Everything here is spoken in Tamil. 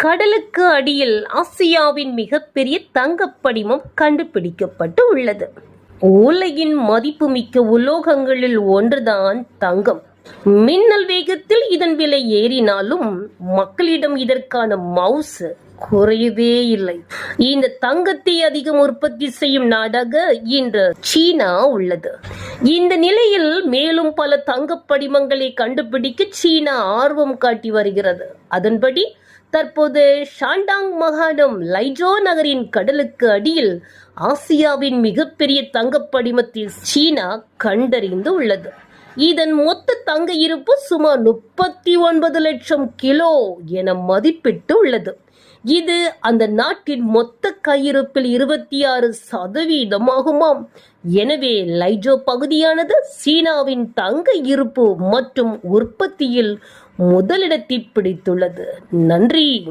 கடலுக்கு அடியில் ஆசியாவின் மிகப்பெரிய தங்கப் படிமம் கண்டுபிடிக்கப்பட்டு உள்ளது. உலகின் மதிப்புமிக்க உலோகங்களில் ஒன்றுதான் தங்கம். மின்னல் வேகத்தில் இதன் விலை ஏறினாலும் மக்களிடம் இதற்கான மவுசு குறையவே இல்லை. இந்த தங்கத்தை அதிகம் உற்பத்தி செய்யும் நாடாக இன்று சீனா உள்ளது. இந்த நிலையில் மேலும் பல தங்கப் படிமங்களை கண்டுபிடிக்க சீனா ஆர்வம் காட்டி வருகிறது. அதன்படி தற்போது ஷாண்டாங் மாகாணம் லைஜோ நகரின் கடலுக்கு அடியில் ஆசியாவின் மிகப்பெரிய தங்கப் படிமத்தை சீனா கண்டறிந்து உள்ளது. இதன் மொத்த தங்க இருப்பு சுமார் 39 லட்சம் கிலோ என மதிப்பிட்டு உள்ளது. இது அந்த நாட்டின் மொத்த கையிருப்பில் 26% ஆகுமாம். எனவே லைஜோ பகுதியானது சீனாவின் தங்க இருப்பு மற்றும் உற்பத்தியில் முதலிடத்தை பிடித்துள்ளது. நன்றி.